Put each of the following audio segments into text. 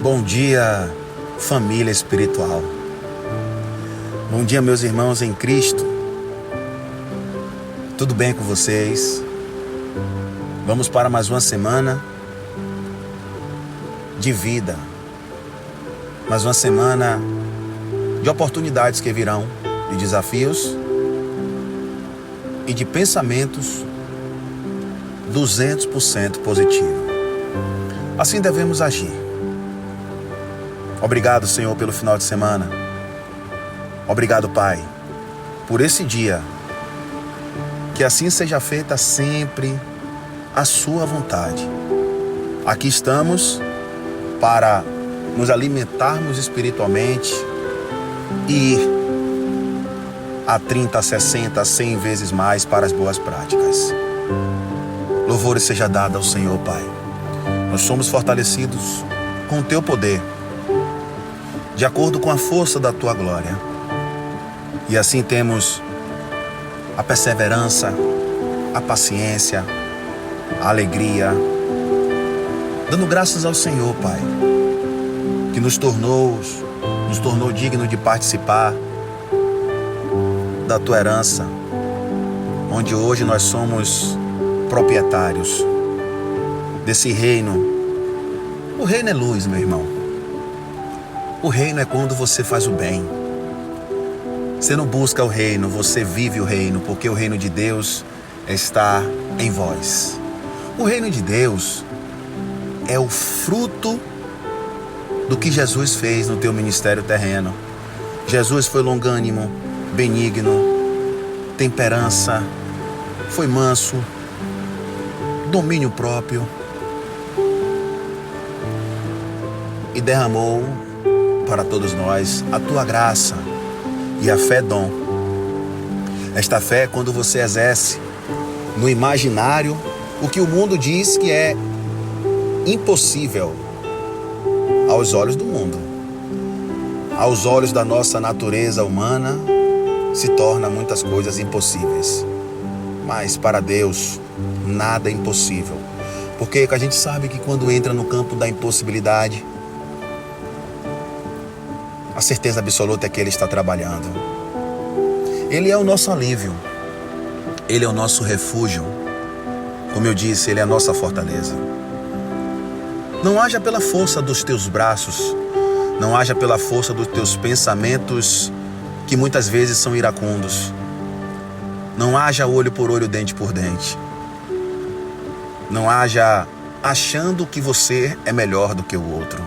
Bom dia, família espiritual. Bom dia, meus irmãos em Cristo. Tudo bem com vocês? Vamos para mais uma semana de vida. Mais uma semana de oportunidades que virão, de desafios e de pensamentos 200% positivo. Assim devemos agir. Obrigado, Senhor, pelo final de semana. Obrigado, Pai, por esse dia. Que assim seja feita sempre a sua vontade. Aqui estamos para nos alimentarmos espiritualmente e ir a 30, 60, 100 vezes mais para as boas práticas. Louvor seja dado ao Senhor, Pai. Nós somos fortalecidos com o Teu poder, de acordo com a força da Tua glória. E assim temos a perseverança, a paciência, a alegria, dando graças ao Senhor, Pai, que nos tornou digno de participar da Tua herança, onde hoje nós somos proprietários desse reino. O reino é luz, meu irmão. O reino é quando você faz o bem. Você não busca o reino, você vive o reino, porque o reino de Deus está em vós. O reino de Deus é o fruto do que Jesus fez no teu ministério terreno. Jesus foi longânimo, benigno, temperança, foi manso, domínio próprio e derramou para todos nós a tua graça. E a fé é dom. Esta fé é quando você exerce no imaginário o que o mundo diz que é impossível aos olhos do mundo. Aos olhos da nossa natureza humana se torna muitas coisas impossíveis. Mas para Deus nada é impossível. Porque a gente sabe que quando entra no campo da impossibilidade, a certeza absoluta é que Ele está trabalhando. Ele é o nosso alívio. Ele é o nosso refúgio. Como eu disse, Ele é a nossa fortaleza. Não haja pela força dos teus braços. Não haja pela força dos teus pensamentos, que muitas vezes são iracundos. Não haja olho por olho, dente por dente. Não haja achando que você é melhor do que o outro.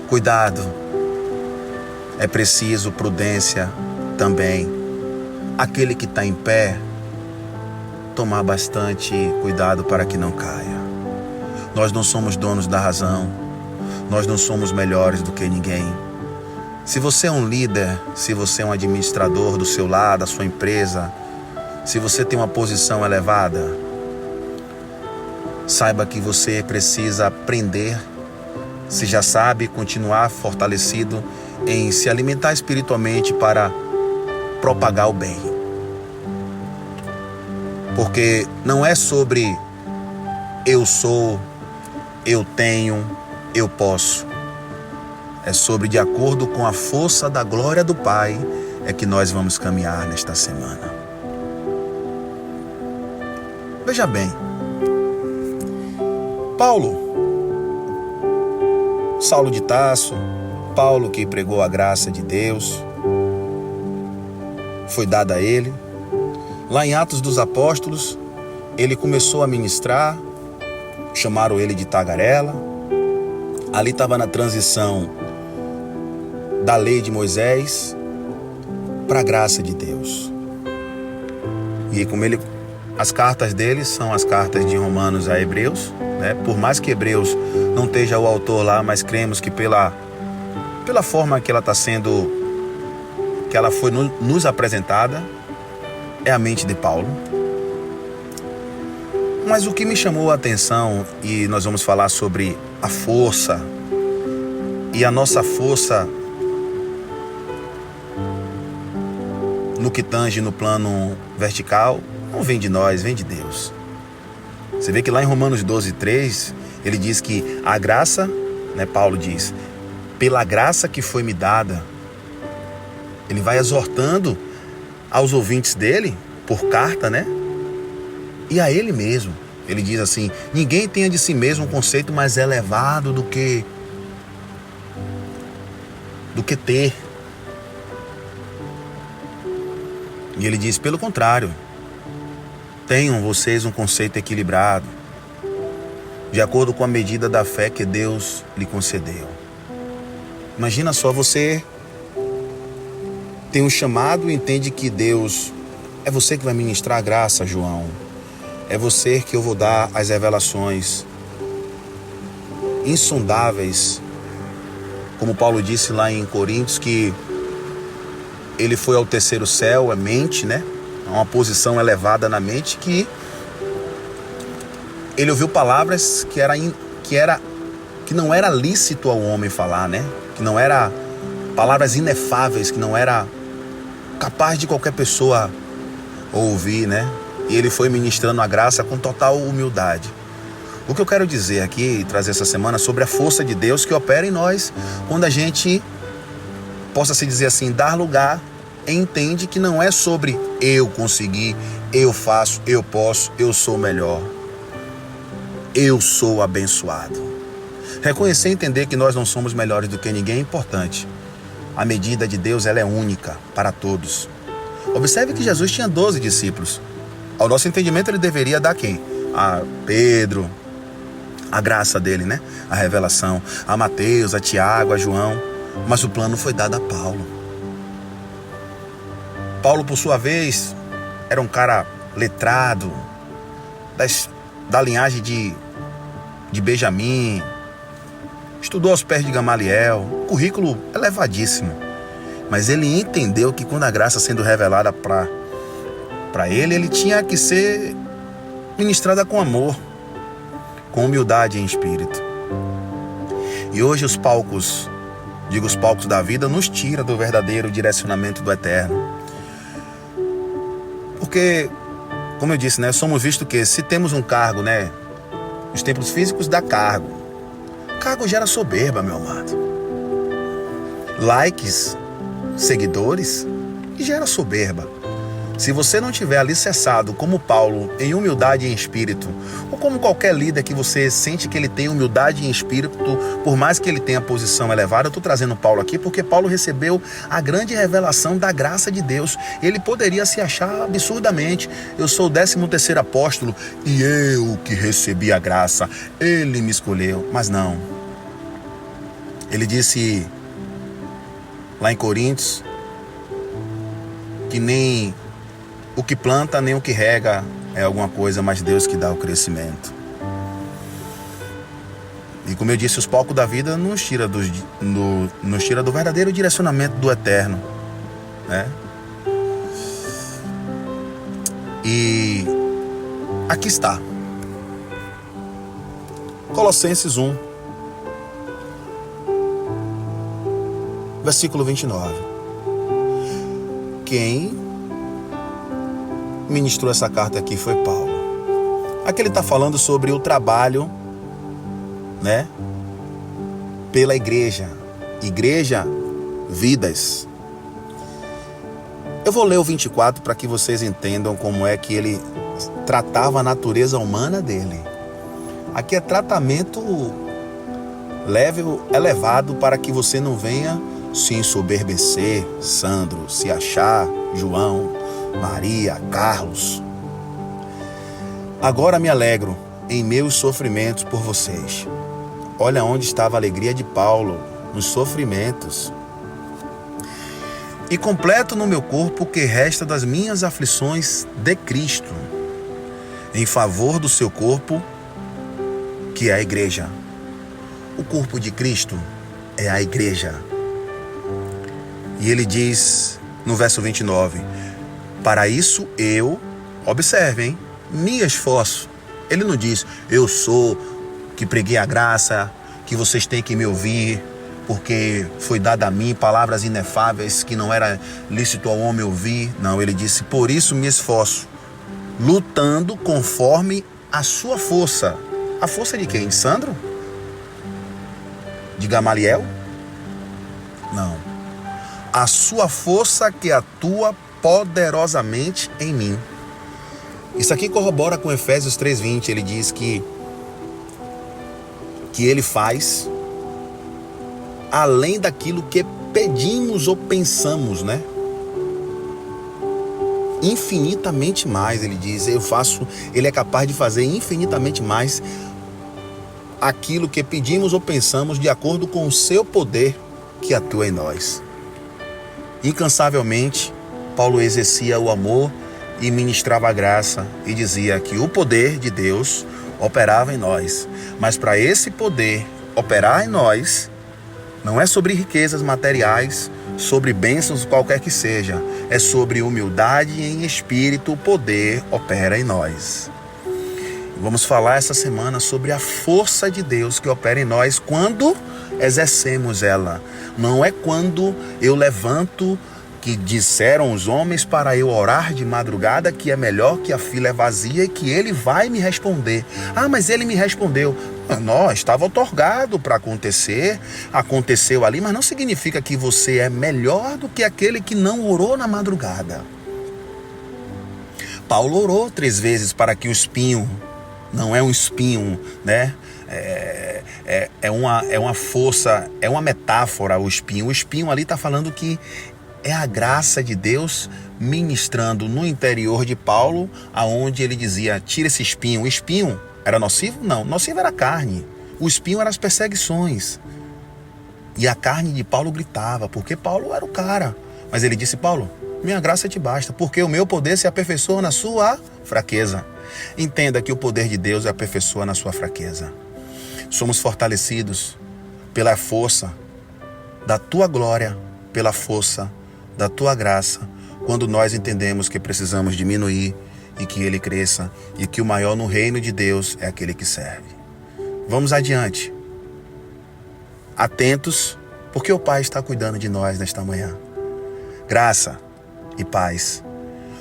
Cuidado, é preciso prudência também. Aquele que está em pé, tomar bastante cuidado para que não caia. Nós não somos donos da razão, nós não somos melhores do que ninguém. Se você é um líder, se você é um administrador do seu lar, da sua empresa, se você tem uma posição elevada, saiba que você precisa aprender. Se já sabe, continuar fortalecido em se alimentar espiritualmente para propagar o bem. Porque não é sobre eu sou, eu tenho, eu posso. É sobre de acordo com a força da glória do Pai é que nós vamos caminhar nesta semana. Veja bem, Saulo de Tarso, Paulo que pregou a graça de Deus, foi dada a ele. Lá em Atos dos Apóstolos, ele começou a ministrar, chamaram ele de tagarela. Ali estava na transição da lei de Moisés para a graça de Deus. E como as cartas dele são as cartas de Romanos a Hebreus, né? Por mais que Hebreus não esteja o autor lá, mas cremos que pela forma que ela está sendo, que ela foi nos apresentada, é a mente de Paulo. Mas o que me chamou a atenção, e nós vamos falar sobre a força, e a nossa força no que tange no plano vertical, não vem de nós, vem de Deus. Você vê que lá em Romanos 12:3, Ele diz que a graça, né, Paulo diz, pela graça que foi me dada, ele vai exortando aos ouvintes dele, por carta, né? E a ele mesmo. Ele diz assim: ninguém tenha de si mesmo um conceito mais elevado do que ter. E ele diz, pelo contrário, tenham vocês um conceito equilibrado, de acordo com a medida da fé que Deus lhe concedeu. Imagina só, você tem um chamado e entende que Deus, é você que vai ministrar a graça, João. É você que eu vou dar as revelações insondáveis, como Paulo disse lá em Coríntios, que ele foi ao terceiro céu, a mente, né? A uma posição elevada na mente, que ele ouviu palavras que não era lícito ao homem falar, né? Que não era palavras inefáveis, que não era capaz de qualquer pessoa ouvir, né? E ele foi ministrando a graça com total humildade. O que eu quero dizer aqui, trazer essa semana, sobre a força de Deus que opera em nós, quando a gente, possa se dizer assim, dar lugar e entende que não é sobre eu conseguir, eu faço, eu posso, eu sou melhor. Eu sou abençoado. Reconhecer e entender que nós não somos melhores do que ninguém é importante. A medida de Deus, ela é única para todos. Observe que Jesus tinha 12 discípulos. Ao nosso entendimento, ele deveria dar quem? A Pedro, a graça dele, né? A revelação. A Mateus, a Tiago, a João. Mas o plano foi dado a Paulo. Paulo, por sua vez, era um cara letrado, da linhagem de Benjamim, estudou aos pés de Gamaliel, currículo elevadíssimo. Mas ele entendeu que quando a graça sendo revelada para ele tinha que ser ministrada com amor, com humildade em espírito. E hoje os palcos da vida nos tira do verdadeiro direcionamento do eterno. Porque, como eu disse, né, somos vistos que se temos um cargo, né, os templos físicos dá cargo. Cargo gera soberba, meu amado. Likes, seguidores, gera soberba. Se você não tiver alicerçado como Paulo em humildade e em espírito, ou como qualquer líder que você sente que ele tem humildade em espírito, por mais que ele tenha posição elevada, eu estou trazendo Paulo aqui porque Paulo recebeu a grande revelação da graça de Deus. Ele poderia se achar absurdamente, eu sou o 13º apóstolo e eu que recebi a graça, ele me escolheu, mas não. Ele disse lá em Coríntios que nem o que planta nem o que rega é alguma coisa, mas Deus que dá o crescimento. E como eu disse, os palcos da vida nos tira do verdadeiro direcionamento do eterno, né? E aqui está. Colossenses 1, versículo 29. Quem ministrou essa carta aqui foi Paulo. Aqui ele está falando sobre o trabalho, né, pela igreja, vidas. Eu vou ler o 24 para que vocês entendam como é que ele tratava a natureza humana dele. Aqui é tratamento leve, elevado, para que você não venha se ensoberbecer, Sandro, se achar, João, Maria, Carlos. Agora me alegro em meus sofrimentos por vocês. Olha onde estava a alegria de Paulo, nos sofrimentos. E completo no meu corpo o que resta das minhas aflições de Cristo, em favor do seu corpo, que é a igreja. O corpo de Cristo é a igreja. E ele diz no verso 29, para isso eu, observem, me esforço. Ele não diz, eu sou que preguei a graça, que vocês têm que me ouvir, porque foi dada a mim palavras inefáveis que não era lícito ao homem ouvir. Não, ele disse, por isso me esforço, lutando conforme a sua força. A força de quem? De Sandro? De Gamaliel? Não. A sua força que atua poderosamente em mim. Isso aqui corrobora com Efésios 3:20. Ele diz que ele faz além daquilo que pedimos ou pensamos, né? Infinitamente mais, ele diz. Ele é capaz de fazer infinitamente mais aquilo que pedimos ou pensamos, de acordo com o seu poder que atua em nós. Incansavelmente, Paulo exercia o amor e ministrava a graça, e dizia que o poder de Deus operava em nós. Mas para esse poder operar em nós, não é sobre riquezas materiais, sobre bênçãos qualquer que seja, é sobre humildade em espírito. O poder opera em nós. Vamos falar essa semana sobre a força de Deus que opera em nós quando exercemos ela. Não é quando eu levanto, que disseram os homens para eu orar de madrugada, que é melhor que a fila é vazia e que ele vai me responder. Ah, mas ele me respondeu. Não, estava otorgado para acontecer, aconteceu ali, mas não significa que você é melhor do que aquele que não orou na madrugada. Paulo orou 3 vezes para que o espinho, não é um espinho, né? É uma força, é uma metáfora o espinho. O espinho ali está falando que é a graça de Deus ministrando no interior de Paulo, aonde ele dizia, tira esse espinho. O espinho era nocivo? Não, nocivo era a carne. O espinho eram as perseguições. E a carne de Paulo gritava, porque Paulo era o cara. Mas ele disse, Paulo, minha graça te basta, porque o meu poder se aperfeiçoa na sua fraqueza. Entenda que o poder de Deus se aperfeiçoa na sua fraqueza. Somos fortalecidos pela força da tua glória, pela força da tua graça, quando nós entendemos que precisamos diminuir e que ele cresça, e que o maior no reino de Deus é aquele que serve. Vamos adiante. Atentos, porque o Pai está cuidando de nós nesta manhã. Graça e paz.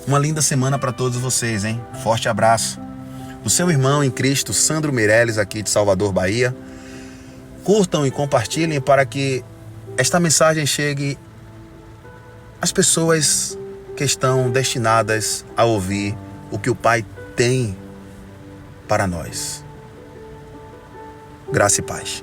Uma linda semana para todos vocês, hein? Forte abraço. O seu irmão em Cristo, Sandro Meirelles, aqui de Salvador, Bahia. Curtam e compartilhem para que esta mensagem chegue às pessoas que estão destinadas a ouvir o que o Pai tem para nós. Graça e paz.